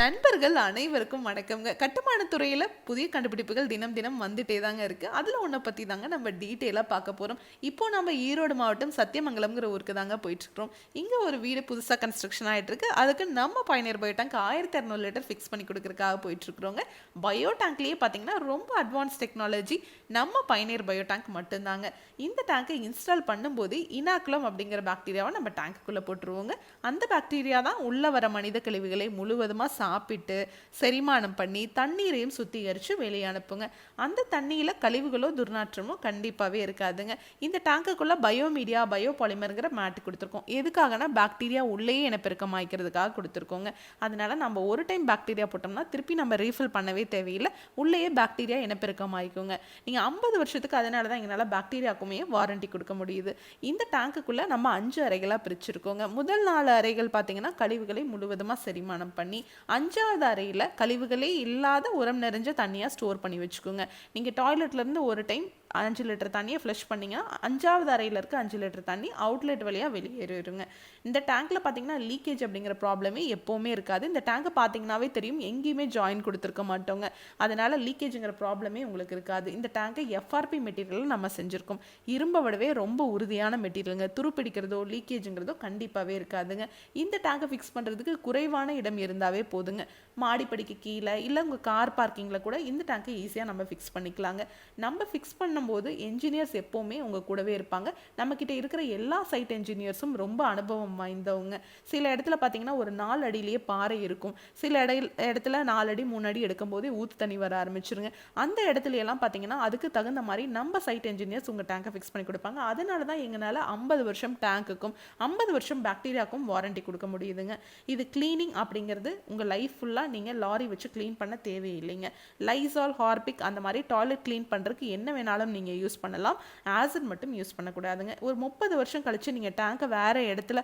நண்பர்கள் அனைவருக்கும் வணக்கம்ங்க. கட்டுமான துறையில புதிய கண்டுபிடிப்புகள் தினம் தினம் வந்துட்டே தாங்க இருக்கு. அதுல ஒண்ண பத்தி தாங்க நம்ம டீட்டெயிலா பார்க்க போறோம். இப்போ நம்ம ஈரோடு மாவட்டம் சத்தியமங்கலம்ங்கிற ஊருக்கு தாங்க போயிட்டு இருக்கிறோம். இங்க ஒரு வீடு புதுசா கன்ஸ்ட்ரக்ஷன் ஆயிட்டு இருக்கு. அதுக்கு நம்ம பயணியர் பயோ டேங்க் 1200 லிட்டர் ஃபிக்ஸ் பண்ணி கொடுக்கறதுக்காக போயிட்டு இருக்கிறோங்க. பயோ டேங்க்லயே பாத்தீங்கன்னா ரொம்ப அட்வான்ஸ் டெக்னாலஜி நம்ம பயணியர் பயோ டேங்க் மட்டும்தாங்க. இந்த டேங்கை இன்ஸ்டால் பண்ணும்போது இனாக்குலம் அப்படிங்கிற பாக்டீரியாவை நம்ம டேங்குக்குள்ள போட்டுருவோங்க. அந்த பாக்டீரியா தான் உள்ள வர மனித கழிவுகளை முழுவதுமா சாப்பிட்டு செரிமானம் பண்ணி தண்ணீரையும் சுத்திகரித்து வெளியே அனுப்புங்க. அந்த தண்ணியில் கழிவுகளோ துர்நாற்றமோ கண்டிப்பாகவே இருக்காதுங்க. இந்த டேங்குக்குள்ளே பயோமீடியா பயோபாலிமருங்கிற மேட்டு கொடுத்துருக்கோம். எதுக்காகனா பாக்டீரியா உள்ளேயே இனப்பெருக்கம் ஆய்க்கிறதுக்காக கொடுத்துருக்கோங்க. அதனால நம்ம ஒரு டைம் பாக்டீரியா போட்டோம்னா திருப்பி நம்ம ரீஃபில் பண்ணவே தேவையில்லை. உள்ளேயே பாக்டீரியா இனப்பெருக்கம் ஆயிக்குங்க. நீங்கள் 50 வருஷத்துக்கு அதனால தான் எங்களால் பாக்டீரியாக்குமே வாரண்டி கொடுக்க முடியுது. இந்த டேங்குக்குள்ளே நம்ம 5 அறைகளாக பிரிச்சிருக்கோங்க. முதல் 4 அறைகள் பார்த்தீங்கன்னா கழிவுகளை முழுவதுமாக செரிமானம் பண்ணி 5வது அறையில் கழிவுகளே இல்லாத உரம் நிறைஞ்ச தண்ணியாக ஸ்டோர் பண்ணி வச்சுக்கோங்க. நீங்கள் டாய்லெட்லேருந்து ஒரு டைம் 5 லிட்டர் தண்ணியை ஃப்ளஷ் பண்ணிங்கன்னா 5வது அறையில் இருக்க 5 லிட்டர் தண்ணி அவுட்லெட் வழியாக வெளியேறிடுங்க. இந்த டேங்க்கில் பார்த்தீங்கன்னா லீக்கேஜ் அப்படிங்கிற ப்ராப்ளமே எப்போவுமே இருக்காது. இந்த டேங்கை பார்த்தீங்கன்னாவே தெரியும், எங்கேயுமே ஜாயின் கொடுத்துருக்க மாட்டோங்க. அதனால் லீக்கேஜுங்கிற ப்ராப்ளமே உங்களுக்கு இருக்காது. இந்த டேங்கை எஃப்ஆர்பி மெட்டீரியல் நம்ம செஞ்சுருக்கோம். இரும்பை விடவே ரொம்ப உறுதியான மெட்டீரியலுங்க. துருப்பிடிக்கிறதோ லீக்கேஜுங்கிறதோ கண்டிப்பாகவே இருக்காதுங்க. இந்த டேங்கை ஃபிக்ஸ் பண்ணுறதுக்கு குறைவான இடம் இருந்தாவே போதுங்க. மாடிப்படிக்கு கீழே இல்லை உங்கள் கார் பார்க்கிங்கில் கூட இந்த டேங்கை ஈஸியாக நம்ம ஃபிக்ஸ் பண்ணிக்கலாங்க. நம்ம ஃபிக்ஸ் பண்ணும்போது என்ஜினியர்ஸ் எப்போவுமே உங்கள் கூடவே இருப்பாங்க. நம்மக்கிட்ட இருக்கிற எல்லா சைட் என்ஜினியர்ஸும் ரொம்ப அனுபவம் வாய்ந்தவங்க. சில இடத்துல பார்த்தீங்கன்னா ஒரு 4 அடியிலேயே பாறை இருக்கும். சில இடத்துல 4 அடி 3 அடி எடுக்கும்போது ஊற்று தண்ணி வர ஆரம்பிச்சிருங்க. அந்த இடத்துல எல்லாம் பார்த்தீங்கன்னா அதுக்கு தகுந்த மாதிரி நம்ம சைட் என்ஜினியர்ஸ் உங்கள் டேங்கை ஃபிக்ஸ் பண்ணி கொடுப்பாங்க. அதனால தான் எங்களால் 50 வருஷம் டேங்குக்கும் 50 வருஷம் பாக்டீரியாவுக்கும் வாரண்டி கொடுக்க முடியுதுங்க. இது கிளீனிங் அப்படிங்கிறது உங்கள் லைஃப் ஃபுல்லாக நீங்கள் லாரி வச்சு க்ளீன் பண்ண தேவையில்லைங்க. லைசால் ஹார்பிக் அந்த மாதிரி டாய்லெட் க்ளீன் பண்ணுறதுக்கு என்ன வேணாலும் நீங்கள் யூஸ் பண்ணலாம். ஆசிட் மட்டும் யூஸ் பண்ணக்கூடாதுங்க. ஒரு 30 வருஷம் கழிச்சு நீங்கள் டேங்கை வேறு இடத்துல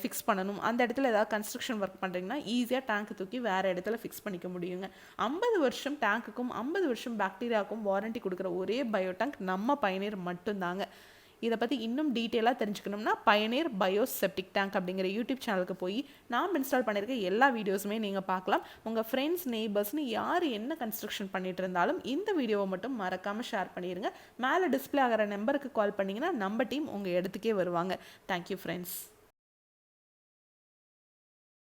ஃபிக்ஸ் பண்ணணும், அந்த இடத்துல ஏதாவது கன்ஸ்ட்ரக்ஷன் ஒர்க் பண்ணுறீங்கன்னா ஈஸியாக டேங்க் தூக்கி வேறு இடத்துல ஃபிக்ஸ் பண்ணிக்க முடியுங்க. 50 வருஷம் டேங்குக்கும் 50 வருஷம் பாக்டீரியாவுக்கும் வாரண்டி கொடுக்குற ஒரே பயோ டேங்க் நம்ம பயணியர் மட்டும்தாங்க. இதை பற்றி இன்னும் டீட்டெயிலாக தெரிஞ்சுக்கணும்னா பயனியர் பயோ செப்டிக் டேங்க் அப்படிங்கிற யூடியூப் சேனலுக்கு போய் நாம் இன்ஸ்டால் பண்ணியிருக்க எல்லா வீடியோஸுமே நீங்கள் பார்க்கலாம். உங்கள் ஃப்ரெண்ட்ஸ் நெய்பர்ஸ்னு யார் என்ன கன்ஸ்ட்ரக்ஷன் பண்ணிட்டு இருந்தாலும் இந்த வீடியோவை மட்டும் மறக்காமல் ஷேர் பண்ணிடுங்க. மேலே டிஸ்பிளே ஆகிற நம்பருக்கு கால் பண்ணிங்கன்னா நம்ம டீம் உங்கள் இடத்துக்கே வருவாங்க. Thank you friends.